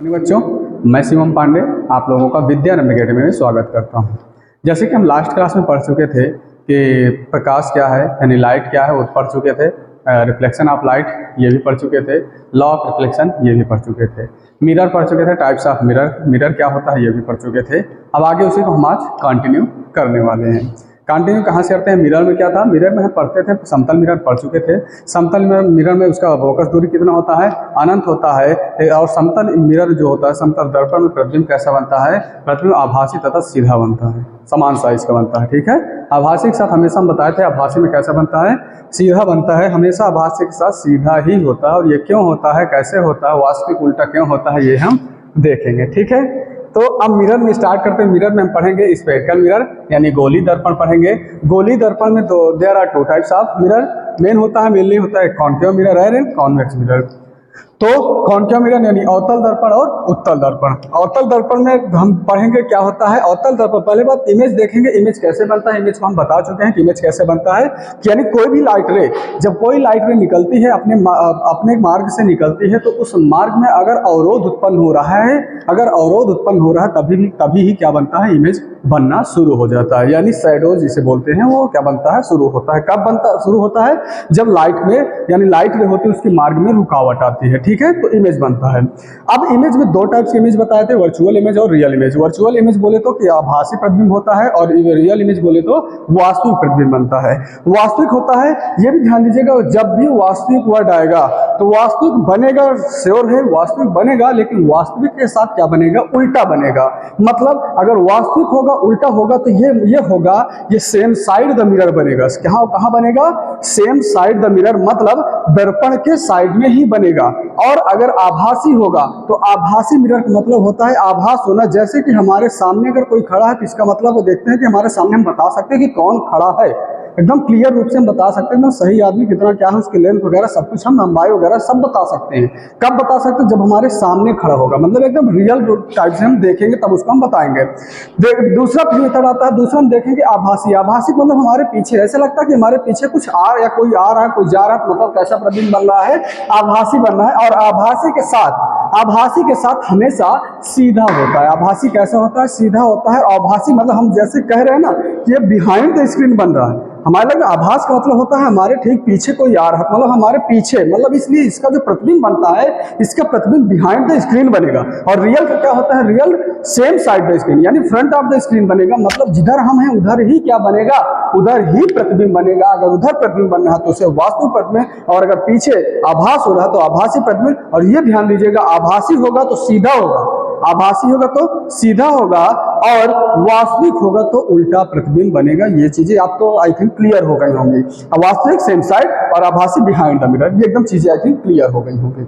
बच्चों, मैं शिवम पांडे आप लोगों का विद्यारंभ अकेडमी में स्वागत करता हूं। जैसे कि हम लास्ट क्लास में पढ़ चुके थे कि प्रकाश क्या है यानी लाइट क्या है वो पढ़ चुके थे, रिफ्लेक्शन ऑफ लाइट ये भी पढ़ चुके थे, लॉ ऑफ रिफ्लेक्शन ये भी पढ़ चुके थे, मिरर पढ़ चुके थे, टाइप्स ऑफ मिरर क्या होता है ये भी पढ़ चुके थे। अब आगे उसी को हम आज कंटिन्यू करने वाले हैं। कंटिन्यू कहाँ से करते हैं? मिरर में क्या था? मिरर में हम पढ़ते थे, समतल मिरर पढ़ चुके थे। समतल मिरर में उसका फोकस दूरी कितना होता है? अनंत होता है। और समतल मिरर जो होता है, समतल दर्पण में प्रतिबिंब कैसा बनता है? प्रतिबिंब आभासी तथा सीधा बनता है, समान साइज का बनता है। ठीक है, आभासी के साथ हमेशा हम बताए थे आभासी में कैसा बनता है? सीधा बनता है। हमेशा आभासी के साथ सीधा ही होता है। और ये क्यों होता है, कैसे होता है, वास्तविक उल्टा क्यों होता है, ये हम देखेंगे। ठीक है, तो अब मिरर में स्टार्ट करते हैं। मिरर में हम पढ़ेंगे स्फेरिकल मिरर यानी गोली दर्पण पढ़ेंगे। गोली दर्पण में तो there are two types of mirror. Mainly होता है concave mirror and convex mirror. तो कॉन्केव मिरर यानी अवतल दर्पण और उत्तल दर्पण। अवतल दर्पण में हम पढ़ेंगे क्या होता है अवतल दर्पण। पहले बात इमेज देखेंगे, इमेज कैसे बनता है। इमेज को हम बता चुके हैं कि इमेज कैसे बनता है कि यानी कोई भी लाइट रे, जब कोई लाइट रे निकलती है अपने मार्ग से निकलती है, तो उस मार्ग में अगर अवरोध उत्पन्न हो रहा है, तभी ही क्या बनता है? इमेज बनना शुरू हो जाता है। यानी शैडो जिसे बोलते हैं वो क्या बनता है? शुरू होता है। कब शुरू होता है? जब लाइट में यानी लाइट रे होती है उसके मार्ग में रुकावट आती है। ठीक है, तो इमेज बनता है। अब इमेज में दो टाइप्स की इमेज बताए थे, वर्चुअल इमेज और रियल इमेज। वर्चुअल इमेज बोले तो कि आभासी प्रतिबिंब होता है, और रियल इमेज बोले तो वास्तविक प्रतिबिंब बनता है। वास्तविक होता है, ये भी ध्यान दीजिएगा, जब भी वास्तविक वर्ड आएगा तो वास्तविक बनेगा, श्योर है वास्तविक बनेगा, लेकिन वास्तविक के साथ क्या बनेगा? उल्टा बनेगा। मतलब अगर वास्तविक होगा उल्टा होगा तो ये होगा, ये सेम साइड द मिरर बनेगा। कहाँ बनेगा? सेम साइड द मिरर, मतलब दर्पण के साइड में ही बनेगा। और अगर आभासी होगा तो आभासी मिरर का मतलब होता है आभास होना। जैसे कि हमारे सामने अगर कोई खड़ा है तो इसका मतलब वो देखते हैं कि हमारे सामने, हम बता सकते हैं कि कौन खड़ा है, एकदम क्लियर रूप से हम बता सकते हैं, सही आदमी कितना क्या है, उसकी लेंथ वगैरह सब कुछ, हम लंबाई वगैरह सब बता सकते हैं। कब बता सकते हैं? जब हमारे सामने खड़ा होगा, मतलब एकदम रियल टाइप से हम देखेंगे तब उसको हम बताएंगे। दूसरा मेथड आता है, दूसरा हम देखेंगे आभासी। आभासी मतलब हमारे पीछे, ऐसा लगता है कि हमारे पीछे कुछ कोई आ रहा है, कोई जा रहा है, मतलब कैसा प्रतिबिंब बन रहा है? आभासी बन रहा है। और आभासी के साथ हमेशा सीधा होता है। आभासी कैसा होता है? सीधा होता है। आभासी मतलब हम जैसे कह रहे हैं ना कि ये बिहाइंड द स्क्रीन बन रहा है। हमारे लगे आभास का मतलब होता है हमारे ठीक पीछे कोई आ रहा है, मतलब हमारे पीछे, मतलब इसलिए इसका जो प्रतिबिंब बनता है, इसका प्रतिबिंब बिहाइंड द स्क्रीन बनेगा। और रियल का क्या होता है? Real same side the screen यानी फ्रंट ऑफ द स्क्रीन बनेगा। मतलब जिधर हम हैं उधर ही क्या बनेगा? उधर ही प्रतिबिंब बनेगा। अगर उधर प्रतिबिंब बनना है तो उसे वास्तविक प्रतिबिंब, और अगर पीछे आभास हो रहा है तो आभासी प्रतिबिंब। और ये ध्यान दीजिएगा, आभासी होगा तो सीधा होगा, आभासी होगा तो सीधा होगा, और वास्तविक होगा तो उल्टा प्रतिबिंब बनेगा। ये चीजें आपको आई थिंक क्लियर हो गई होंगी। वास्तविक सेम साइड और आभासी बिहाइंड द मिरर, ये एकदम चीजें आई थिंक क्लियर हो गई होंगी।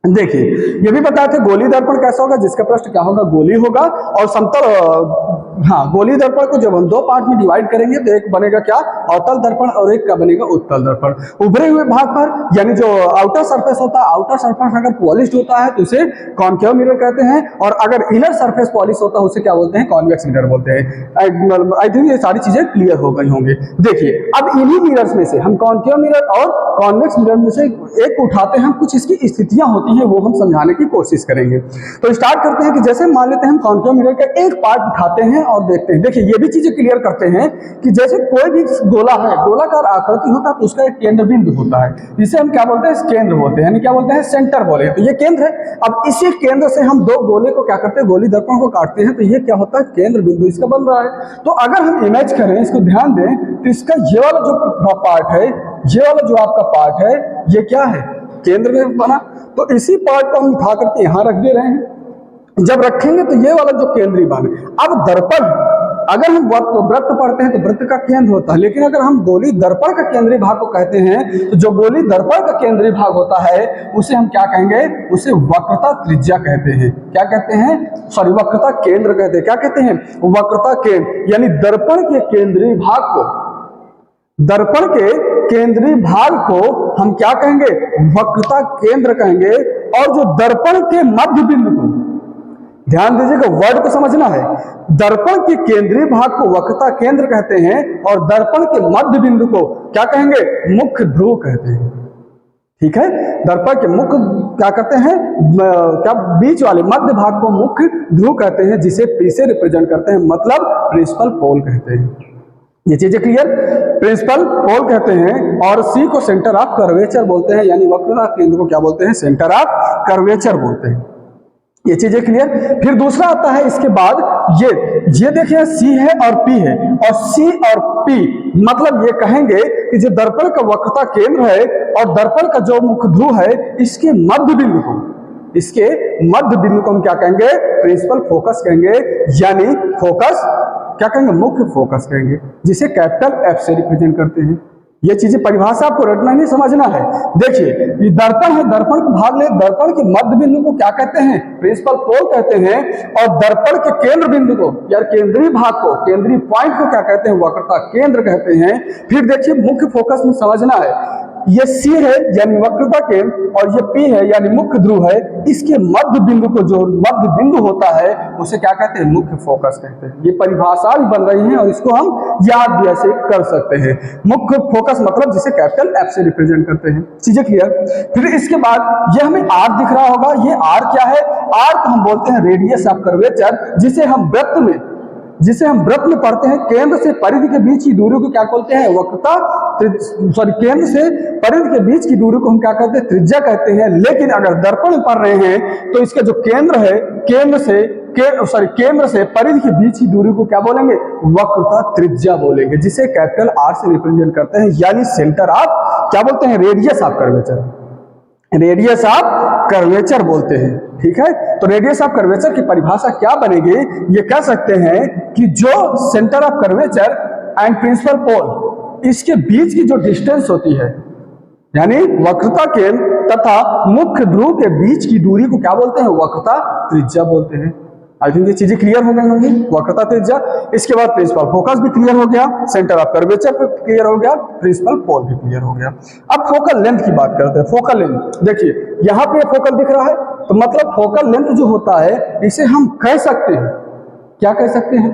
देखिए, ये भी बताए थे गोली दर्पण कैसा होगा, जिसका प्रश्न क्या होगा? गोली होगा। और समतल, गोली दर्पण को जब हम दो पार्ट में डिवाइड करेंगे तो एक बनेगा क्या? अवतल दर्पण, और एक क्या बनेगा? उत्तल दर्पण। उभरे हुए भाग पर यानी जो आउटर सरफेस होता है, आउटर सरफेस अगर पॉलिश्ड होता है तो उसे कॉन्केव मिरर कहते हैं, और अगर इनर सरफेस पॉलिश होता है उसे क्या बोलते हैं? कॉन्वेक्स मिरर बोलते हैं। आई थिंक ये सारी चीजें क्लियर हो गई होंगी। देखिए, अब इन्हीं मिरर्स में से हम कॉन्केव मिरर और कॉन्वेक्स मिरर में से एक उठाते हैं, कुछ इसकी स्थितियां होती हैं वो हम समझाने की कोशिश करेंगे। तो स्टार्ट करते हैं कि जैसे मान लेते हैं हम कॉन्केव मिरर का एक पार्ट उठाते हैं और देखते हैं। देखिए, ये भी चीजें क्लियर करते हैं कि जैसे कोई भी गोला है, गोलाकार आकृति होता है तो उसका एक केंद्र बिंदु होता है, जिसे हम क्या बोलते हैं? केंद्र बोलते हैं, यानी क्या बोलते हैं? सेंटर बोले तो ये केंद्र है। अब इसी केंद्र से हम दो गोले को क्या करते हैं? गोली दर्पण को काटते हैं, तो ये क्या होता है? केंद्र बिंदु इसका बन रहा है। तो अगर हम इमेज करें, इसको ध्यान दें, तो इसका ये वाला जो पार्ट है, ये वाला जो आपका पार्ट है, ये क्या है? केंद्र में बना। तो इसी पार्ट को हम उठा करके यहां रख दे रहे हैं। जब रखेंगे तो ये वाला जो केंद्रीय भाग, अब दर्पण, अगर हम वृत्त पढ़ते हैं तो वृत्त का केंद्र होता है, लेकिन अगर हम गोली दर्पण का केंद्रीय भाग को कहते हैं तो जो गोली दर्पण का केंद्रीय भाग होता है उसे हम क्या कहेंगे? उसे वक्रता त्रिज्या कहते हैं। क्या कहते हैं? सॉरी, वक्रता केंद्र कहते हैं। क्या कहते हैं? वक्रता केंद्र। यानी दर्पण के केंद्रीय भाग को, दर्पण के केंद्रीय भाग को हम क्या कहेंगे? वक्रता केंद्र कहेंगे। और जो दर्पण के मध्य बिंदु को, ध्यान दीजिएगा, वर्ड को समझना है, दर्पण के केंद्रीय भाग को वक्रता केंद्र कहते हैं, और दर्पण के मध्य बिंदु को क्या कहेंगे? मुख्य ध्रुव कहते हैं। ठीक है। दर्पण के मुख्य क्या कहते हैं, क्या बीच वाले मध्य भाग को मुख्य ध्रुव कहते हैं, जिसे पी से रिप्रेजेंट करते हैं, मतलब प्रिंसिपल पोल कहते हैं। ये चीजें क्लियर, प्रिंसिपल पोल कहते हैं। और सी को सेंटर ऑफ कर्वेचर बोलते हैं, यानी वक्रता केंद्र को क्या बोलते हैं, सेंटर ऑफ कर्वेचर बोलते हैं। ये चीजें क्लियर। फिर दूसरा आता है इसके बाद ये देखिए सी है और पी है, और सी और पी मतलब ये कहेंगे कि जो दर्पण का वक्रता केंद्र है और दर्पण का जो मुख्य ध्रुव है, इसके मध्य बिंदु को हम क्या कहेंगे, प्रिंसिपल फोकस कहेंगे, यानी फोकस क्या कहेंगे, मुख्य फोकस कहेंगे, जिसे कैपिटल एफ से रिप्रेजेंट करते हैं। ये चीजें परिभाषा आपको रटना नहीं समझना है। देखिए ये दर्पण है, दर्पण को भाग ले, दर्पण के मध्य बिंदु को क्या कहते हैं, प्रिंसिपल पोल कहते हैं, और दर्पण के केंद्र बिंदु को या केंद्रीय भाग को, केंद्रीय पॉइंट को क्या कहते हैं, वक्रता केंद्र कहते हैं। फिर देखिए मुख्य फोकस में समझना है, ये सी है यानी वक्रता केंद्र, और ये पी है यानी मुख्य ध्रुव है, इसके मध्य बिंदु को जो मध्य बिंदु होता है उसे क्या कहते हैं, मुख्य फोकस कहते हैं। ये परिभाषा भी बन रही है और इसको हम याद भी ऐसे कर सकते हैं। मुख्य फोकस मतलब जिसे कैपिटल एफ से रिप्रेजेंट करते हैं। चीजें क्लियर। फिर इसके बाद ये हमें आर दिख रहा होगा, ये आर क्या है, आर को हम बोलते हैं रेडियस ऑफ कर्वेचर, जिसे हम वृत्त में पढ़ते हैं। केंद्र से परिधि के बीच की दूरी को क्या बोलते हैं, वक्रता, केंद्र से परिधि के बीच की दूरी को हम क्या कहते हैं, त्रिज्या कहते हैं। लेकिन अगर दर्पण में पढ़ रहे हैं तो इसका जो केंद्र है, केंद्र से परिधि के बीच की दूरी को क्या बोलेंगे, वक्रता त्रिज्या बोलेंगे, जिसे कैपिटल आर से रिप्रेजेंट करते हैं, यानी सेंटर ऑफ क्या बोलते हैं, रेडियस ऑफ कर्वेचर बोलते हैं। ठीक है, तो रेडियस ऑफ कर्वेचर की परिभाषा क्या बनेगी, ये कह सकते हैं कि जो centre of curvature and principal pole, इसके बीच की जो डिस्टेंस होती है, यानी वक्रता केंद्र तथा मुख्य ध्रुव के बीच की दूरी को क्या बोलते हैं, वक्रता त्रिज्या बोलते हैं। आई थिंक ये चीजें क्लियर हो गई होंगी, वक्रता त्रिज्या। इसके बाद प्रिंसिपल फोकस भी क्लियर हो गया, सेंटर ऑफ कर्वेचर भी क्लियर हो गया, प्रिंसिपल पोल भी क्लियर हो गया। अब फोकल लेंथ की बात करते हैं। फोकल लेंथ देखिए यहां पे फोकल दिख रहा है, तो मतलब फोकल लेंथ जो होता है इसे हम कह सकते हैं, क्या कह सकते हैं,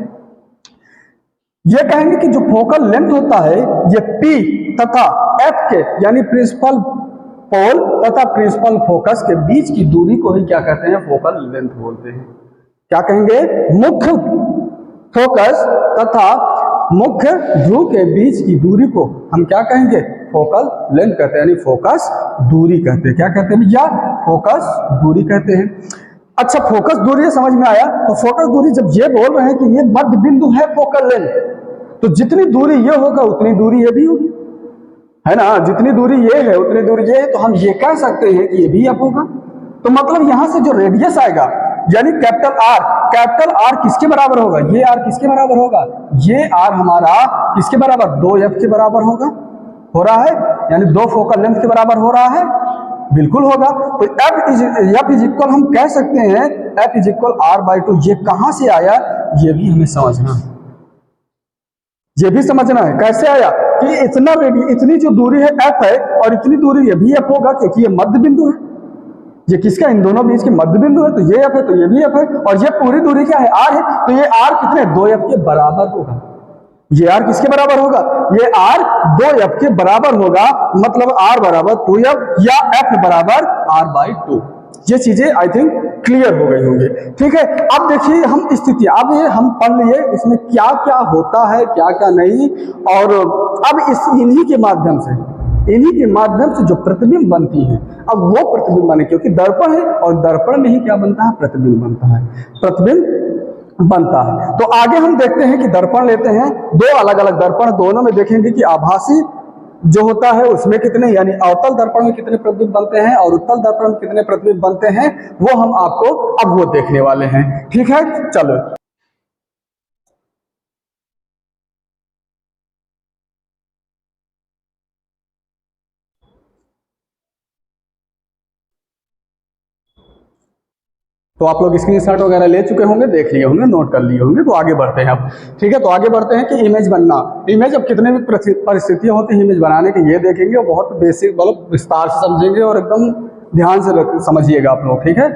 ये कहेंगे कि जो फोकल लेंथ होता है ये P तथा F के यानी प्रिंसिपल पोल तथा प्रिंसिपल फोकस के बीच की दूरी को ही क्या कहते हैं, फोकल लेंथ बोलते हैं। क्या कहेंगे, मुख्य फोकस तथा मुख्य ध्रुव के बीच की दूरी को हम क्या कहेंगे, फोकल लेंथ कहते हैं, यानी फोकस दूरी कहते हैं। क्या कहते हैं भैया, फोकस दूरी कहते हैं। अच्छा, फोकस दूरी समझ में आया। तो फोकस दूरी जब ये बोल रहे हैं कि ये मध्य बिंदु है फोकल लेंथ, तो जितनी दूरी ये होगा उतनी दूरी ये भी होगी, है ना, जितनी दूरी ये है उतनी दूरी ये है, तो हम ये कह सकते हैं कि ये भी एफ होगा। तो मतलब यहां से जो रेडियस आएगा यानी कैपिटल आर किसके बराबर होगा, ये आर किसके बराबर होगा, ये आर हमारा किसके बराबर, 2f के बराबर होगा, हो रहा है, यानी 2 फोकल लेंथ के बराबर हो रहा है, बिल्कुल होगा। तो एफ इज इक्वल हम कह सकते हैं एफ इज इक्वल r/2। ये कहां से आया, ये भी हमें समझना है, ये भी समझना है कैसे आया कि इतनी जो दूरी है एफ है और इतनी दूरी ये भी एफ होगा, क्योंकि ये मध्य बिंदु है, ये किसका, इन दोनों बीच के मध्य बिंदु है, तो ये एफ है तो ये भी एफ है, और ये पूरी दूरी क्या है, आर है, तो ये आर कितने, 2f के बराबर होगा। ये आर किसके बराबर होगा, ये आर 2f के बराबर होगा, मतलब आर बराबर 2f या एफ बराबर r/2। ये चीजें आई थिंक क्लियर हो गई होंगी। ठीक है, अब देखिए हम स्थिति, अब ये हम पढ़ लिए इसमें क्या क्या होता है क्या क्या नहीं, और अब इन्हीं के माध्यम से जो प्रतिबिंब बनती है, अब वो प्रतिबिंब बने, क्योंकि दर्पण है और दर्पण में ही क्या बनता है, प्रतिबिंब बनता है। तो आगे हम देखते हैं कि दर्पण लेते हैं, 2 अलग अलग दर्पण, दोनों में देखेंगे कि आभासी जो होता है उसमें कितने, यानी अवतल दर्पण में कितने प्रतिबिंब बनते हैं और उत्तल दर्पण में कितने प्रतिबिंब बनते हैं, वो हम आपको अब वो देखने वाले हैं। ठीक है, चलो। तो आप लोग स्क्रीनशॉट वगैरह ले चुके होंगे, देख लिए होंगे, नोट कर लिए होंगे। तो आगे बढ़ते हैं अब। ठीक है, तो आगे बढ़ते हैं कि इमेज बनना, इमेज अब कितने भी परिस्थितियां होती हैं इमेज बनाने की, ये देखेंगे और बहुत बेसिक मतलब विस्तार से समझेंगे और एकदम ध्यान से समझिएगा आप लोग, ठीक है।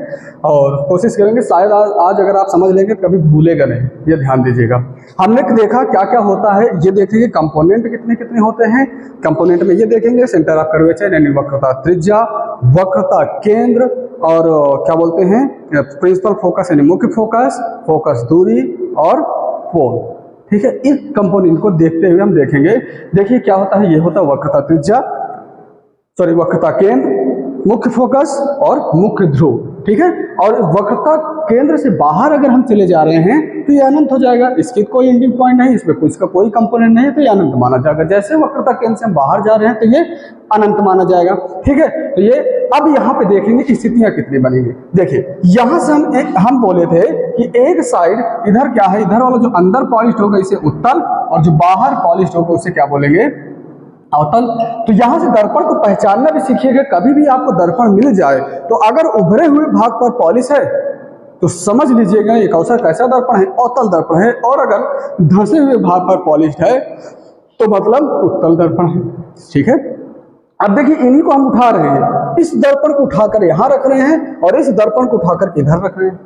और कोशिश करेंगे शायद आज अगर आप समझ लेंगे कभी भूलेगा नहीं, ये ध्यान दीजिएगा। हमने देखा क्या क्या होता है, ये देखेंगे कंपोनेंट कितने कितने होते हैं। कंपोनेंट में ये देखेंगे सेंटर ऑफ कर्वेचर यानी वक्रता त्रिज्या, वक्रता केंद्र, और क्या बोलते हैं प्रिंसिपल फोकस यानी मुख्य फोकस, फोकस दूरी और पोल, ठीक है। इस कंपोनेंट को देखते हुए हम देखेंगे। देखिए क्या होता है, ये होता है वक्रता त्रिज्या, सॉरी वक्रता केंद्र, मुख्य फोकस और मुख्य ध्रुव, ठीक है। और वक्रता केंद्र से बाहर अगर हम चले जा रहे हैं तो ये अनंत हो जाएगा, इसकी कोई एंडिंग पॉइंट नहीं, इसमें इसका कोई कंपोनेंट नहीं है, तो ये अनंत माना जाएगा। जैसे वक्रता केंद्र से हम बाहर जा रहे हैं तो ये अनंत माना जाएगा, ठीक है। तो ये अब यहाँ पे देखेंगे स्थितियां कितनी बनेंगी। देखिए यहाँ से हम बोले थे कि एक साइड इधर क्या है, इधर वाला जो अंदर पॉलिश्ड होगा इसे उत्तल, और जो बाहर पॉलिश्ड होगा उसे क्या बोलेंगे, अवतल। तो यहां से दर्पण को पहचानना भी सीखिएगा। कभी भी आपको दर्पण मिल जाए तो अगर उभरे हुए भाग पर पॉलिश है तो समझ लीजिएगा ये कैसा दर्पण है, अवतल दर्पण है। और अगर धंसे हुए भाग पर पॉलिश है तो मतलब उत्तल दर्पण है, ठीक है। अब देखिए इन्हीं को हम उठा रहे हैं, इस दर्पण को उठाकर यहां रख रहे हैं और इस दर्पण को उठाकर इधर रख रहे हैं।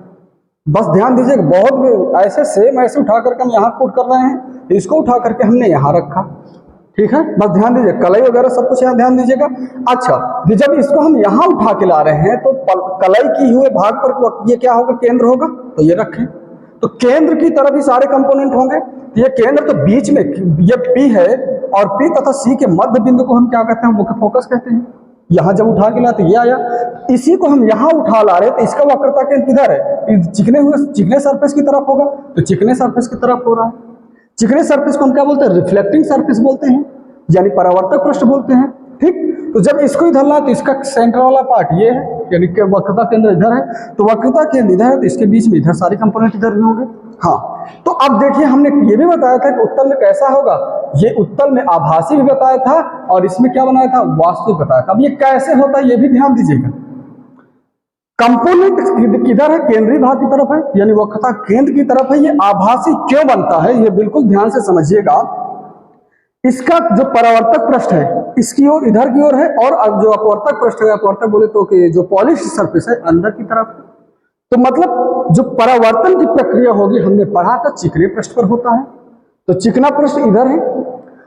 बस ध्यान दीजिएगा, बहुत ऐसे सेम ऐसे उठा करके हम यहाँ पुट कर रहे हैं, इसको उठा करके हमने यहाँ रखा, ठीक है। बस ध्यान दीजिए, कलाई वगैरह सब कुछ यहाँ ध्यान दीजिएगा। अच्छा, जब इसको हम यहाँ उठा के ला रहे हैं तो कलाई की हुए भाग पर ये क्या होगा, केंद्र होगा, तो ये रखें। तो केंद्र की तरफ ही सारे कंपोनेंट होंगे। तो ये केंद्र तो बीच में ये P है, और P तथा C के मध्य बिंदु को हम क्या कहते हैं, मुख्य फोकस कहते हैं। यहाँ जब उठा के लाते ये आया, इसी को हम यहाँ उठा ला रहे हैं तो इसका वक्रता केंद्र किधर है, चिकने सरफेस की तरफ होगा, तो चिकने सरफेस की तरफ हो रहा है। चिकने सरफेस को हम क्या बोलते हैं, रिफ्लेक्टिंग सरफेस बोलते हैं, यानी परावर्तक पृष्ठ बोलते हैं, ठीक। तो जब इसको इधर ला तो इसका सेंटर वाला पार्ट ये है, यानी कि वक्रता केंद्र इधर है, तो वक्रता केंद्र इधर है तो इसके बीच में इधर सारे कंपोनेंट इधर भी होंगे। हाँ, तो अब देखिए हमने ये भी बताया था कि उत्तल में कैसा होगा, ये उत्तल में आभासी भी बताया था और इसमें क्या बनाया था, वास्तविक बताया था। अब ये कैसे होता है ये भी ध्यान दीजिएगा। कंपोनेंट किधर है, केंद्रीय भाग की तरफ है, यानी वक्रता केंद्र की तरफ है। ये आभासी क्यों बनता है ये बिल्कुल ध्यान से समझिएगा। इसका जो परावर्तक पृष्ठ है इसकी ओर इधर की ओर है, और जो अपवर्तक पृष्ठ है, अपवर्तक बोले तो कि जो पॉलिश सरफेस है अंदर की तरफ। तो मतलब जो परावर्तन की प्रक्रिया होगी हमने पढ़ा था चिकने पृष्ठ पर होता है, तो चिकना पृष्ठ इधर है।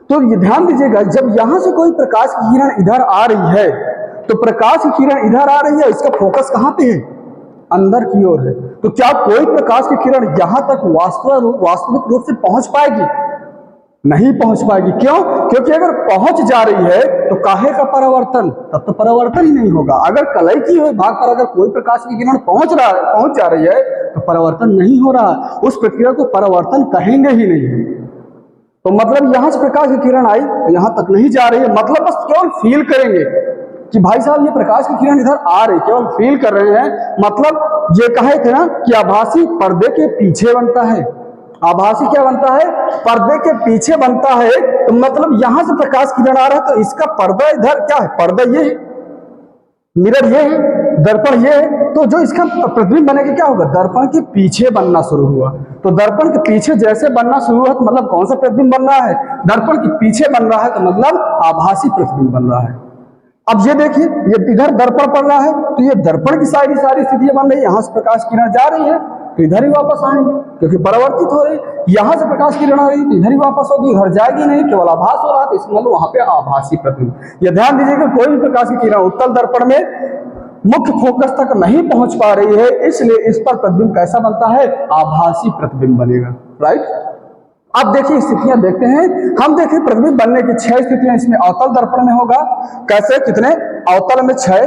तो ये ध्यान दीजिएगा, जब यहां से कोई प्रकाश की किरण इधर आ रही है तो प्रकाश की किरण इधर आ रही है, इसका फोकस कहां पे है, अंदर की ओर है। तो क्या कोई प्रकाश की किरण यहां तक वास्तविक रूप से पहुंच पाएगी, नहीं पहुंच पाएगी। क्यों, क्योंकि अगर पहुंच जा रही है तो काहे का परावर्तन, तब तो परावर्तन ही नहीं होगा। अगर कलाई की हुई भाग पर अगर कोई प्रकाश की किरण पहुंच जा रही है तो परावर्तन नहीं हो रहा, उस प्रक्रिया को परावर्तन कहेंगे ही नहीं। तो मतलब यहां से प्रकाश की किरण आई तो यहां तक नहीं जा रही है, मतलब बस केवल फील करेंगे कि भाई साहब ये प्रकाश की किरण इधर आ रही, केवल फील कर रहे हैं। मतलब ये कहे थे ना कि आभासी पर्दे के पीछे बनता है, आभासी क्या बनता है, पर्दे के पीछे बनता है। तो मतलब यहां से प्रकाश किरण आ रहा है तो इसका पर्दा इधर क्या है, पर्दा ये है, मिरर ये है, दर्पण ये है। तो जो इसका प्रतिबिंब बनेगा क्या होगा, दर्पण के पीछे बनना शुरू हुआ। तो दर्पण के पीछे जैसे बनना शुरू हुआ तो मतलब कौन सा प्रतिबिंब बन रहा है, दर्पण के पीछे बन रहा है, तो मतलब आभासी प्रतिबिंब बन रहा है। अब ये देखिए, ये इधर दर्पण पड़ रहा है तो ये दर्पण की सारी स्थितियां बन रही है। यहां से प्रकाश किरण जा रही है तो इधर ही वापस आएंगे क्योंकि परावर्तित हो रही। यहां से प्रकाश किरण आ रही तो इधर ही वापस होगी, इधर जाएगी नहीं, केवल आभास हो रहा है, तो इसमें मतलब वहां पे आभासी प्रतिबिंब। ये ध्यान दीजिएगा, कोई भी प्रकाश की किरण उत्तल दर्पण में मुख्य फोकस तक नहीं पहुंच पा रही है, इसलिए इस पर प्रतिबिंब कैसा बनता है, आभासी प्रतिबिंब बनेगा, राइट। अब देखिए स्थितियां देखते हैं हम। देखिए प्रतिबिंब बनने की 6 स्थितियां इसमें अवतल दर्पण में होगा। कैसे, कितने, अवतल में 6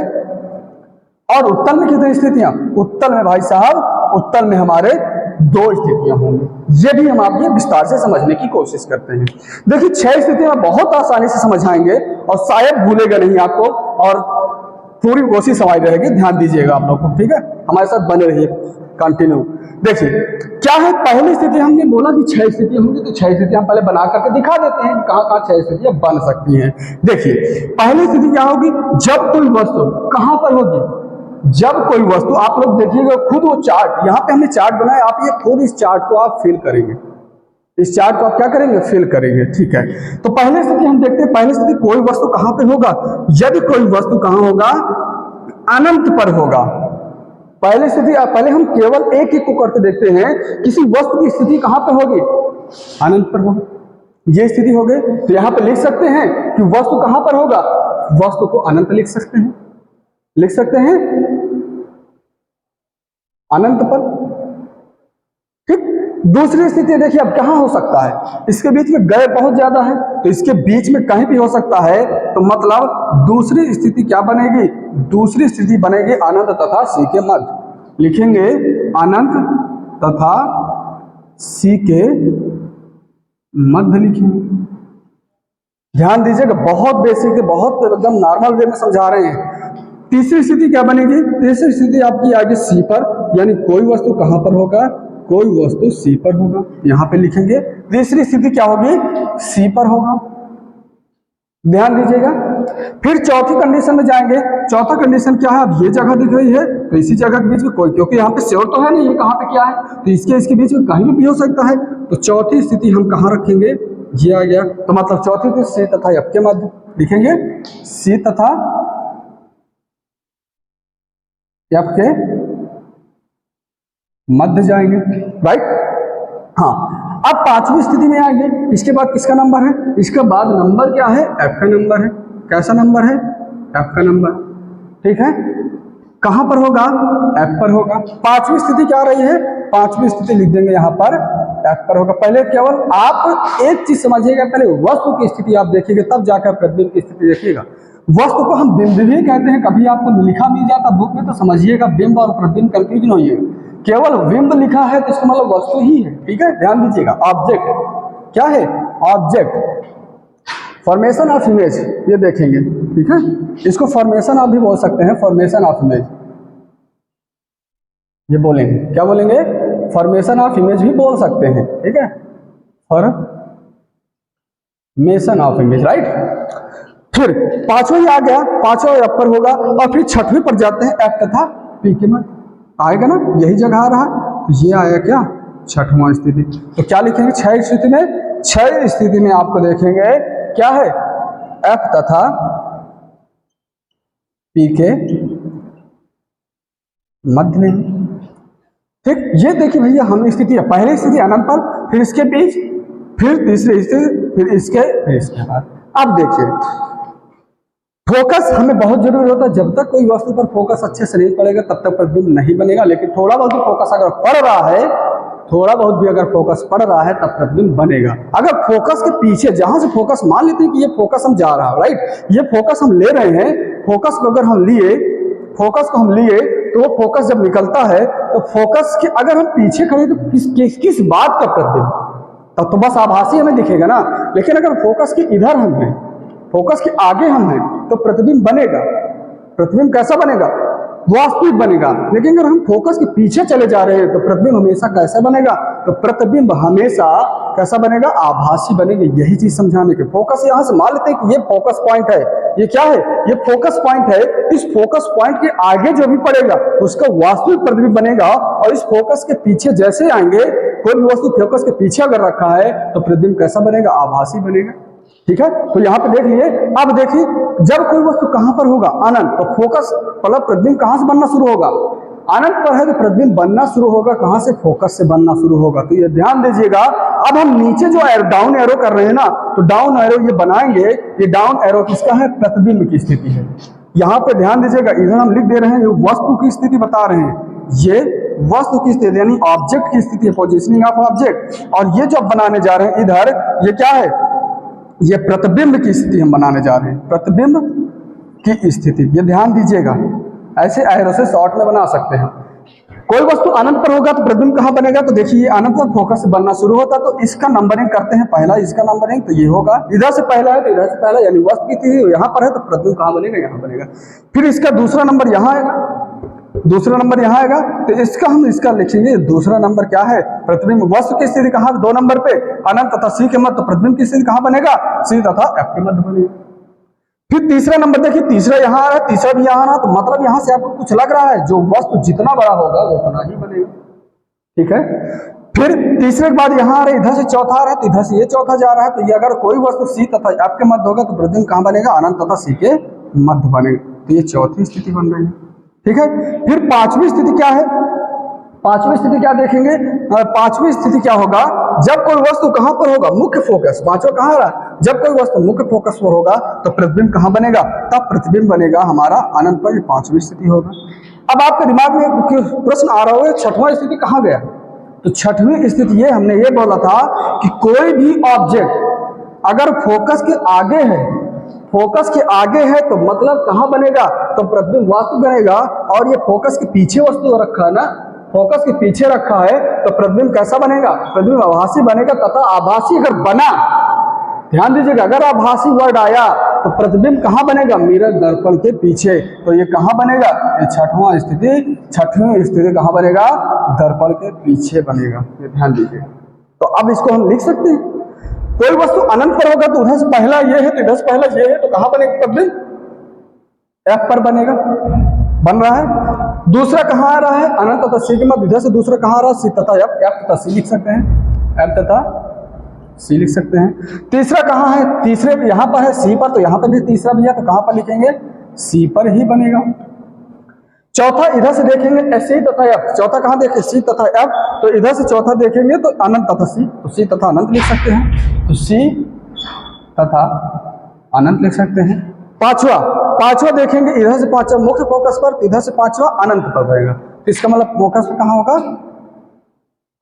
और उत्तल में कितनी स्थितियां, उत्तल में भाई साहब, उत्तल में हमारे 2 स्थितियां होंगी। ये भी हम आपके विस्तार से समझने की कोशिश करते हैं। देखिए 6 स्थितियां बहुत आसानी से समझाएंगे और शायद भूलेगा नहीं आपको, और पूरी कोशिश हमारी रहेगी। ध्यान दीजिएगा आप लोग को, ठीक है, हमारे साथ बने रहिए कंटिन्यू। देखिए क्या है, पहली स्थिति हमने बोला कि 6 स्थितियां होंगी, तो 6 स्थितियां हम पहले बना करके दिखा देते हैं कहां 6 स्थितियां बन सकती हैं। देखिए पहली स्थिति क्या होगी, जब कोई वस्तु कहां पर होगी, जब कोई वस्तु, आप लोग देखिएगा खुद वो चार्ट, यहाँ पे हमने चार्ट बनाया, आप ये खुद इस चार्ट को आप फिल करेंगे, इस चार्ट को आप क्या करेंगे, फिल करेंगे, ठीक है। तो पहली स्थिति हम देखते हैं, पहली स्थिति कोई वस्तु कहां पे होगा, यदि कोई वस्तु कहां होगा, अनंत पर होगा। पहले स्थिति, पहले हम केवल एक को करके देखते हैं, किसी वस्तु की स्थिति कहां पर होगी, अनंत पर होगी। ये स्थिति हो गई। तो यहां पर लिख सकते हैं कि वस्तु कहां पर होगा, वस्तु को अनंत लिख सकते हैं, लिख सकते हैं अनंत पर। ठीक। दूसरी स्थिति देखिए अब कहां हो सकता है, इसके बीच में गैप बहुत ज्यादा है, तो इसके बीच में कहीं भी हो सकता है, तो मतलब दूसरी स्थिति क्या बनेगी, दूसरी स्थिति बनेगी अनंत तथा सी के मध्य। लिखेंगे अनंत तथा सी के मध्य लिखेंगे। ध्यान दीजिएगा, बहुत बेसिक है, बहुत एकदम नॉर्मल वे में समझा रहे हैं। तीसरी स्थिति क्या बनेगी, तीसरी स्थिति आपकी आगे सी पर, यानी कोई वस्तु कहां पर होगा, कोई वस्तु सी पर होगा, यहां पे लिखेंगे। तीसरी स्थिति क्या होगी, सी पर होगा। ध्यान दीजिएगा। फिर चौथी कंडीशन में जाएंगे। चौथा कंडीशन क्या है, अब ये जगह दिख रही है, तो इसी जगह के बीच में कोई, क्योंकि यहाँ पे श्योर तो है नहीं ये कहाँ पे क्या है, तो इसके बीच में कहीं भी हो सकता है। तो चौथी स्थिति हम कहाँ रखेंगे, ये आ गया। तो मतलब चौथी थी सी तथा एफ के मध्य, लिखेंगे सी तथा एफ के मध्य जाएंगे, राइट। हाँ, अब पांचवी स्थिति में आएंगे। इसके बाद किसका नंबर है, इसके बाद नंबर क्या है, एफ का नंबर है। कैसा नंबर है, एफ का नंबर। ठीक है, कहां पर होगा, एफ पर होगा। पांचवी स्थिति क्या रही है, पांचवी स्थिति लिख देंगे यहां पर, एफ पर होगा। पहले केवल आप एक चीज समझिएगा, पहले वस्तु की स्थिति आप देखिएगा, तब जाकर प्रतिबिंब की स्थिति देखिएगा। वस्तु को हम बिंब भी कहते हैं, कभी आपको लिखा मिल जाता बुक में तो समझिएगा बिंब और प्रतिबिंब कंफ्यूजन होइएगा। केवल बिंब लिखा है तो इसका मतलब वस्तु ही है। ठीक है, ध्यान दीजिएगा। ऑब्जेक्ट क्या है, ऑब्जेक्ट, फॉर्मेशन ऑफ इमेज, ये देखेंगे। ठीक है, इसको फॉर्मेशन ऑफ भी बोल सकते हैं, फॉर्मेशन ऑफ इमेज ये बोलेंगे। क्या बोलेंगे, फॉर्मेशन ऑफ इमेज भी बोल सकते हैं। ठीक है, फॉर्मेशन ऑफ इमेज, राइट। फिर पांचवा आ गया, पांचवा एफ पर होगा। और फिर छठवीं पर जाते हैं, एफ तथा पी के मध्य आएगा ना, यही जगह आ रहा। तो ये आया क्या, छठवां स्थिति। तो क्या लिखेंगे, छह स्थिति में, छह स्थिति में आपको देखेंगे क्या है, एफ तथा पी के मध्य में। ठीक, ये देखिए भैया हम स्थिति, पहली स्थिति अनंत पर, फिर इसके बीच, फिर तीसरी स्थिति, फिर इसके बाद। अब देखिए फोकस हमें बहुत जरूरी होता है। जब तक कोई वस्तु पर फोकस अच्छे से नहीं पड़ेगा तब तक प्रतिबिंब नहीं बनेगा। लेकिन थोड़ा बहुत भी फोकस अगर पड़ रहा है, थोड़ा बहुत भी अगर फोकस पड़ रहा है तब प्रतिबिंब बनेगा। अगर फोकस के पीछे, जहां से फोकस, मान लेते हैं कि ये फोकस हम जा रहा है, राइट, ये फोकस हम ले रहे हैं, फोकस को अगर हम लिए, फोकस को हम लिए, तो वो फोकस जब निकलता है तो फोकस के अगर हम पीछे खड़े तो किस बात का प्रतिबिंब, तब तो बस आभासी हमें दिखेगा ना। लेकिन अगर फोकस के इधर हम हैं, फोकस के आगे हम हैं, तो प्रतिबिंब बनेगा। प्रतिबिंब कैसा बनेगा, वास्तविक बनेगा। लेकिन अगर हम फोकस के पीछे चले जा रहे हैं तो प्रतिबिंब हमेशा कैसा बनेगा, तो प्रतिबिंब हमेशा कैसा बनेगा, आभासी बनेगा। यही चीज समझाने के, फोकस यहां से मान लेते हैं कि ये फोकस पॉइंट है, ये क्या है, ये फोकस पॉइंट है। इस फोकस पॉइंट के आगे जो भी पड़ेगा उसका वास्तविक प्रतिबिंब बनेगा। और इस फोकस के पीछे जैसे आएंगे, कोई भी वस्तु फोकस के पीछे अगर रखा है तो प्रतिबिंब कैसा बनेगा, आभासी बनेगा। ठीक है, तो यहां पे देख लिए। अब देखिए जब कोई वस्तु कहां पर होगा, अनंत, तो फोकस मतलब प्रतिबिंब कहां से बनना शुरू होगा, अनंत पर है तो प्रतिबिंब बनना शुरू होगा कहां से, फोकस से बनना शुरू होगा। तो ये ध्यान दीजिएगा। अब हम नीचे जो डाउन एरो कर रहे हैं ना, तो डाउन एरो ये बनाएंगे, ये डाउन एरो किसका है, प्रतिबिंब की स्थिति है। यहां पे ध्यान दीजिएगा, इधर हम लिख दे रहे हैं ये वस्तु की स्थिति बता रहे हैं, ये वस्तु की स्थिति यानी ऑब्जेक्ट की स्थिति है, पोजीशनिंग ऑफ ऑब्जेक्ट। और ये जो बनाने जा रहे हैं इधर, ये क्या है, ये प्रतिबिंब की स्थिति हम बनाने जा रहे हैं, प्रतिबिंब की स्थिति। ये ध्यान दीजिएगा, ऐसे एरो से शॉर्ट में बना सकते हैं। कोई वस्तु अनंत पर होगा तो प्रतिबिंब कहां बनेगा, तो देखिए ये अनंत पर फोकस से बनना शुरू होता है, तो इसका नंबरिंग करते हैं। पहला इसका नंबरिंग, तो ये होगा, इधर से पहला है तो इधर से पहला, यानी वस्तु की स्थिति यहां पर है तो प्रतिबिंब कहां बनेगा, यहां बनेगा। फिर इसका दूसरा नंबर यहां आएगा, दूसरा नंबर यहां आएगा, तो इसका हम इसका लिखेंगे दूसरा नंबर क्या है, प्रतिबिंब। वस्तु की स्थिति कहां, दो नंबर पे अनंत तथा सी के मध्य, तो प्रतिबिंब की स्थिति कहां बनेगा, सी तथा एफ के मध्य बनेगा। फिर तीसरा नंबर देखिए, तीसरा यहां आ रहा है, तीसरा भी यहां आ रहा है, तो मतलब यहां से आपको कुछ लग रहा है, जो वस्तु जितना बड़ा होगा वो उतना ही बनेगा। ठीक है, फिर तीसरे के बाद यहां आ रहा है, इधर से चौथा आ रहा है, तो इधर से ये चौथा जा रहा है। तो ये अगर कोई वस्तु सी तथा एफ के मध्य होगा तो प्रतिबिंब कहां बनेगा, अनंत तथा सी के मध्य बनेगा। तो ये चौथी स्थिति बन रही है। ठीक है। फिर पांचवी स्थिति क्या है, पांचवी स्थिति क्या देखेंगे, पांचवी स्थिति क्या होगा, जब कोई वस्तु कहां पर होगा, मुख्य फोकस, पांचवा कहां रहा, जब कोई वस्तु मुख्य फोकस पर होगा तो प्रतिबिंब कहां बनेगा, तब प्रतिबिंब बनेगा हमारा अनंत पर, पांचवी स्थिति होगा। अब आपके दिमाग में प्रश्न आ रहा होगा छठवां स्थिति कहां गया, तो छठवीं स्थिति ये हमने ये बोला था कि कोई भी ऑब्जेक्ट अगर फोकस के आगे है, फोकस के आगे है तो मतलब कहां बनेगा, तो प्रतिबिंब वास्तविक बनेगा। और ये फोकस के पीछे वस्तु रखा है ना, फोकस के पीछे रखा है तो प्रतिबिंब कैसा बनेगा, प्रतिबिंब आभासी बनेगा। तथा आभासी अगर बना, ध्यान दीजिएगा, अगर आभासी वर्ड आया तो प्रतिबिंब कहां बनेगा, मिरर दर्पण के पीछे। तो ये कहां बनेगा, ये छठवां स्थिति, छठवीं स्थिति कहां बनेगा, दर्पण के पीछे बनेगा, ये ध्यान दीजिए। तो अब इसको हम लिख सकते हैं, कोई वस्तु अनंत पर होगा तो उधर से पहला ये है तो इधर से पहला ये है, तो कहां बनेगा प्रतिबिंब, एफ पर बनेगा, बन रहा है। दूसरा कहां आ रहा है, अनंत तथा सी के मध्य, इधर से दूसरा कहां आ रहा है, सी तथा एफ, एफ तथा सी लिख सकते हैं, एफ तथा सी लिख सकते हैं। तीसरा कहां है, तीसरे यहां पर है सी पर, तो यहां पर भी तीसरा भी है, तो कहां पर लिखेंगे, सी पर ही बनेगा। चौथा इधर से देखेंगे सी तथा एफ, चौथा कहां देखें, सी तथा एफ, तो इधर से चौथा देखेंगे तो अनंत तथा सी, तो सी तथा अनंत लिख सकते हैं, तो सी तथा अनंत लिख सकते हैं। पांचवा, पांचवा देखेंगे इधर से पांचवा मुख्य फोकस पर, इधर से पांचवा अनंत पर रहेगा, तो इसका मतलब फोकस पर कहां होगा,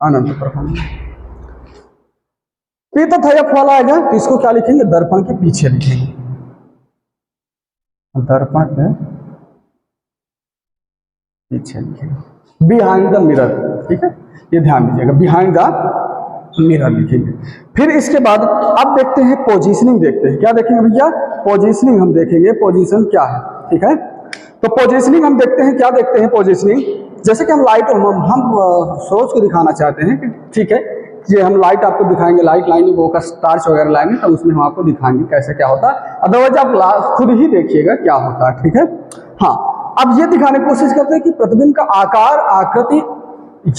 अनंत पर होगा। पी तथा एफ वाला आएगा तो इसको क्या लिखेंगे, दर्पण के पीछे लिखेंगे, दर्पण के पीछे लिखेंगे, बिहाइंड द मिरर, ठीक है, ये ध्यान दीजिएगा, बिहाइंड द मिरर लिखेंगे। फिर इसके बाद अब देखते हैं पोजीशनिंग, देखते हैं क्या देखेंगे भैया, पोजीशनिंग हम देखेंगे, पोजीशन क्या है, ठीक है। तो पोजीशनिंग हम देखते हैं, क्या देखते हैं पोजीशनिंग, जैसे कि हम लाइट हम सोर्स को दिखाना चाहते हैं कि ठीक है, ये हम लाइट आपको दिखाएंगे, लाइट लाइन फोकस टार्च वगैरह लाएंगे तो उसमें हम आपको दिखाएंगे कैसे क्या होता है, अदरवाइज आप खुद ही देखिएगा क्या होता है, ठीक है। हाँ, अब ये दिखाने की कोशिश करते हैं कि प्रतिबिंब का आकार, आकृति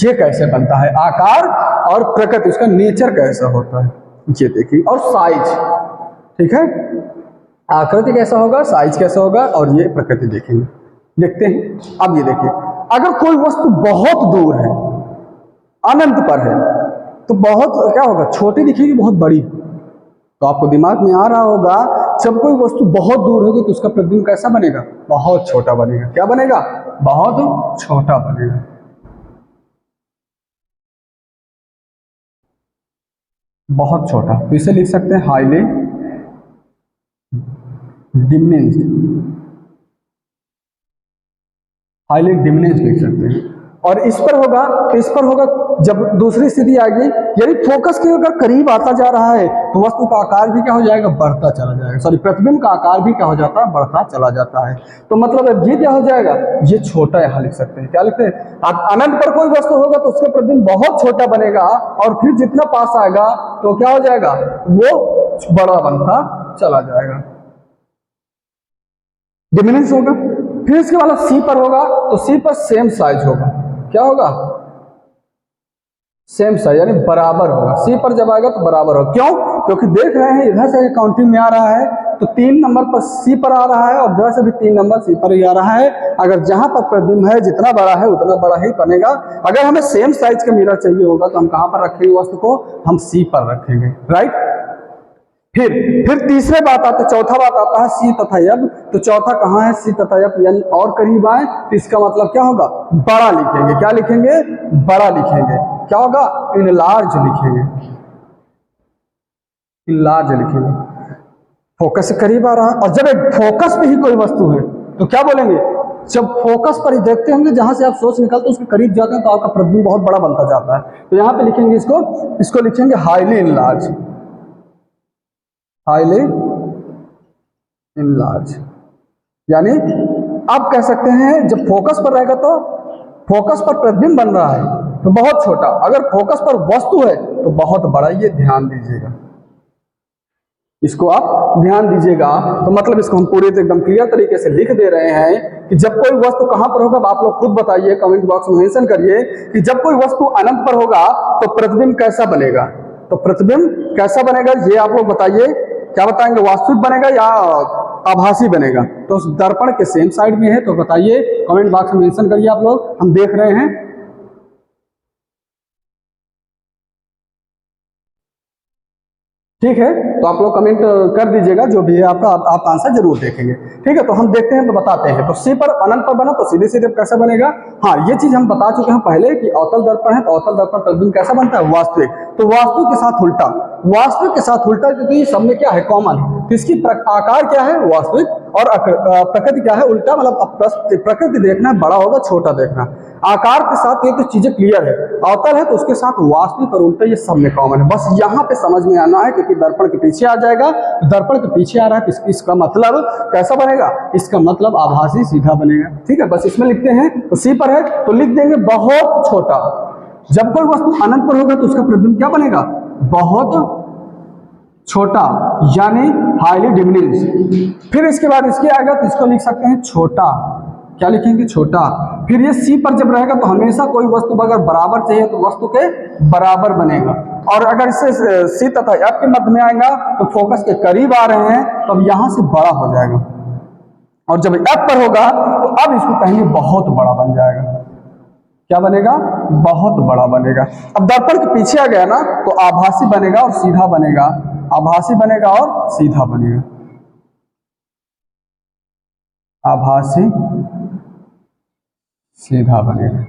ये कैसे बनता है, आकार और प्रकृति, उसका नेचर कैसा होता है, ये देखिए, और साइज, ठीक है, आकृति कैसा होगा, साइज कैसा होगा, और ये प्रकृति देखेंगे, देखते हैं। अब ये देखिए, अगर कोई वस्तु बहुत दूर है, अनंत पर है, तो बहुत क्या होगा, छोटी दिखेगी बहुत बड़ी, तो आपको दिमाग में आ रहा होगा जब कोई वस्तु बहुत दूर होगी तो उसका प्रतिबिंब कैसा बनेगा, बहुत छोटा बनेगा, क्या बनेगा, बहुत छोटा बनेगा। बहुत छोटा, तो इसे लिख सकते हैं हाईली डिमिनिश्ड, हाईली डिमिनिश्ड लिख सकते हैं। और इस पर होगा, इस पर होगा जब दूसरी स्थिति आ गई, यदि फोकस के अगर करीब आता जा रहा है तो वस्तु का आकार भी क्या हो जाएगा, बढ़ता चला जाएगा, सॉरी प्रतिबिंब का आकार भी क्या हो जाता है, बढ़ता चला जाता है। तो मतलब ये क्या हो जाएगा, ये छोटा यहाँ लिख सकते हैं, क्या लिखते हैं, अनंत पर कोई वस्तु होगा तो उसका प्रतिबिंब बहुत छोटा बनेगा, और फिर जितना पास आएगा तो क्या हो जाएगा, वो बड़ा बनता चला जाएगा, डिमिनिश होगा। फिर इसके बाद सी पर होगा तो सी पर सेम साइज होगा, क्या होगा, सेम साइज यानी बराबर होगा, सी पर जब आएगा तो बराबर होगा, क्यों, क्योंकि देख रहे हैं इधर से काउंटिंग में आ रहा है तो 3 नंबर पर सी पर आ रहा है और इधर से भी 3 नंबर सी पर ही आ रहा है। अगर जहां पर प्रतिबिंब है जितना बड़ा है उतना बड़ा ही बनेगा। अगर हमें सेम साइज का मिरर चाहिए होगा तो हम कहां पर रखेंगे वस्तु को, हम सी पर रखेंगे, राइट। फिर तीसरे बात आता है, चौथा बात आता है सी तथा एफ, तो चौथा कहां है, सी तथा एफ यानी और करीब आए तो इसका मतलब क्या होगा, बड़ा लिखेंगे, क्या लिखेंगे, बड़ा लिखेंगे, क्या होगा, इनलार्ज लिखेंगे, इनलार्ज लिखेंगे, फोकस से करीब आ रहा है। और जब एक फोकस पे ही कोई वस्तु है तो क्या बोलेंगे, जब फोकस पर ही देखते होंगे जहां से आप सोच निकलते उसके करीब जाते हैं तो आपका प्रतिबिंब बहुत बड़ा बनता जाता है। तो यहां पे लिखेंगे इसको लिखेंगे हाईली इनलार्ज, हाईली इनलार्ज, यानी आप कह सकते हैं जब फोकस पर रहेगा तो फोकस पर प्रतिबिंब बन रहा है तो बहुत छोटा, अगर फोकस पर वस्तु है तो बहुत बड़ा, ये ध्यान दीजिएगा, इसको आप ध्यान दीजिएगा। तो मतलब इसको हम पूरे एकदम क्लियर तरीके से लिख दे रहे हैं कि जब कोई वस्तु कहां पर होगा, आप लोग खुद बताइए, कमेंट बॉक्स में मेंशन करिए कि जब कोई वस्तु अनंत पर होगा तो प्रतिबिंब कैसा बनेगा, तो प्रतिबिंब कैसा बनेगा ये आप लोग बताइए, क्या बताएंगे, वास्तविक बनेगा या आभासी बनेगा। तो उस दर्पण के सेम साइड में है, तो बताइए, कमेंट बॉक्स में मेंशन करिए आप लोग, हम देख रहे हैं। ठीक है, तो आप लोग कमेंट कर दीजिएगा जो भी है आपका, आप आंसर जरूर देखेंगे। ठीक है, तो हम देखते हैं, तो बताते हैं। तो सी पर अनंत पर बना, तो सीधे सीधे कैसे बनेगा? हाँ, ये चीज हम बता चुके हैं पहले कि अवतल दर्पण है, तो अवतल दर्पण प्रतिबिंब कैसा बनता है? वास्तविक। तो वास्तविक के साथ उल्टा, वास्तविक के साथ उल्टा, क्योंकि सब में क्या है? कॉमन है। तो इसकी आकार क्या है? वास्तविक, और प्रकृति क्या है? उल्टा। मतलब प्रकृति देखना बड़ा होगा, छोटा देखना। आकार के साथ ये तो चीजें क्लियर है। अवतल है तो उसके साथ वास्तविक और उल्टा ये सब में कॉमन है। बस यहाँ पे समझ में आना है, क्योंकि दर्पण के पीछे आ जाएगा। दर्पण के पीछे आ रहा है तो इसका मतलब कैसा बनेगा? इसका मतलब आभासी सीधा बनेगा। ठीक है, बस इसमें लिखते हैं। तो सी पर है तो लिख देंगे बहुत छोटा। जब कोई वस्तु अनंत पर होगा तो उसका प्रतिबिंब क्या बनेगा? बहुत छोटा, यानी हाईली डिमिनिश। फिर इसके बाद इसके आएगा तो इसको लिख सकते हैं छोटा। क्या लिखेंगे? छोटा। फिर ये सी पर जब रहेगा तो हमेशा कोई वस्तु अगर बराबर चाहिए तो वस्तु के बराबर बनेगा। और अगर इससे सी तथा एफ के मध्य में आएगा तो फोकस के करीब आ रहे हैं, तो अब यहां से बड़ा हो जाएगा। और जब एफ पर होगा तो अब इसको कहेंगे बहुत बड़ा बन जाएगा। क्या बनेगा? बहुत बड़ा बनेगा। अब दर्पण के पीछे आ गया ना, तो आभासी बनेगा और सीधा बनेगा, आभासी बनेगा और सीधा बनेगा, आभासी सीधा बनेगा।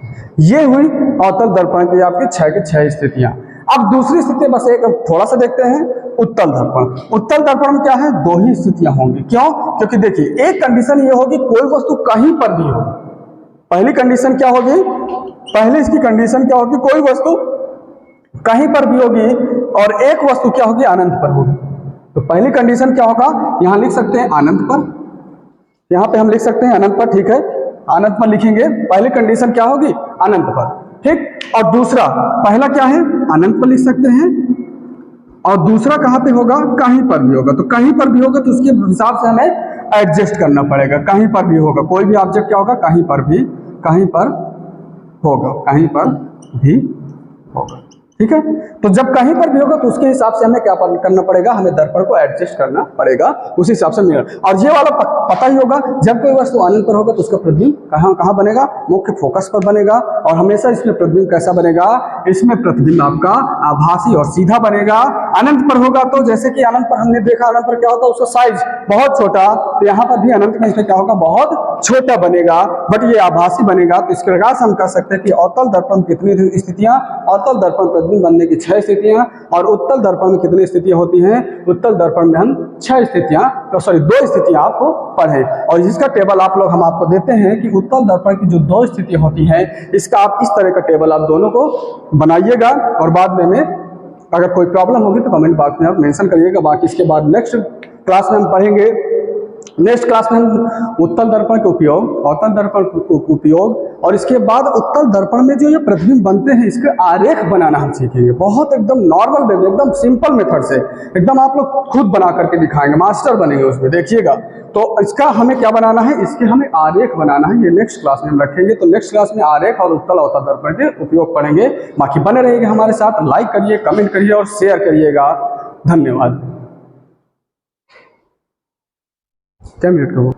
ये हुई अवतल दर्पण की आपकी 6 की 6 स्थितियां। अब दूसरी स्थिति बस एक थोड़ा सा देखते हैं, उत्तल दर्पण। उत्तल दर्पण में क्या है? 2 ही स्थितियां होंगी। क्यों? क्योंकि देखिए, एक कंडीशन ये होगी कोई वस्तु कहीं पर भी हो। पहली कंडीशन क्या होगी? पहले इसकी कंडीशन क्या होगी? कोई वस्तु कहीं पर भी होगी और एक वस्तु क्या होगी? अनंत पर होगी। तो पहली कंडीशन क्या होगा? यहां लिख सकते हैं अनंत पर, यहां पे हम लिख सकते हैं अनंत पर। ठीक है, अनंत पर लिखेंगे। पहली कंडीशन क्या होगी? अनंत पर। ठीक, और दूसरा, पहला क्या है? अनंत पर लिख सकते हैं, और दूसरा कहां पे होगा? कहीं पर भी होगा। तो कहीं पर भी होगा तो उसके हिसाब से हमें एडजस्ट करना पड़ेगा। कहीं पर भी होगा, कोई भी ऑब्जेक्ट क्या होगा? कहीं पर भी, कहीं पर होगा, कहीं पर भी होगा। ठीक है, तो जब कहीं पर भी होगा तो उसके हिसाब से हमें क्या करना पड़ेगा? हमें दर्पण को एडजस्ट करना पड़ेगा, उस हिसाब से मिलेगा। और ये वाला पता ही होगा, जब कोई वस्तु अनंत पर होगा तो उसका प्रतिबिंब कहाँ बनेगा? मुख्य फोकस पर बनेगा। और हमेशा इसमें प्रतिबिंब कैसा बनेगा? इसमें प्रतिबिंब आपका आभासी और सीधा बनेगा। अनंत पर होगा तो जैसे कि अनंत पर हमने देखा, अनंत पर क्या होता है? उसका साइज बहुत छोटा, तो यहाँ पर भी अनंत में इसमें क्या होगा? बहुत छोटा बनेगा, बट ये आभासी बनेगा। तो इस प्रकार से हम कह सकते हैं कि अवतल दर्पण कितनी स्थितियां? अवतल दर्पण प्रतिबिंब बनने की 6 स्थितियां। और उत्तल दर्पण में कितनी स्थितियां होती हैं? उत्तल दर्पण में हम 6 स्थितियां, तो सॉरी 2 स्थितियां आपको पढ़े। और इसका टेबल आप लोग हम आपको देते हैं कि उत्तल दर्पण की जो 2 स्थितियां होती हैं, इसका आप इस तरह का टेबल आप दोनों को बनाइएगा। और बाद में अगर कोई प्रॉब्लम होगी तो कमेंट बॉक्स में आप मेंशन करिएगा। बाकी इसके बाद नेक्स्ट क्लास में हम पढ़ेंगे, नेक्स्ट क्लास में हम उत्तल दर्पण के उपयोग, अवतल दर्पण के उपयोग, और इसके बाद उत्तल दर्पण में जो ये प्रतिबिंब बनते हैं इसके आरेख बनाना हम सीखेंगे। बहुत एकदम नॉर्मल वे में, एकदम सिंपल मेथड से, एकदम आप लोग खुद बना करके दिखाएंगे, मास्टर बनेंगे उसमें, देखिएगा। तो इसका हमें क्या बनाना है? इसके हमें आरेख बनाना है। ये नेक्स्ट क्लास में हम रखेंगे। तो नेक्स्ट क्लास में आरेख और उत्तल अवतल दर्पण के उपयोग पढ़ेंगे। बाकी बने रहिएगा हमारे साथ, लाइक करिए, कमेंट करिए और शेयर करिएगा। धन्यवाद। क्या मिनट का वो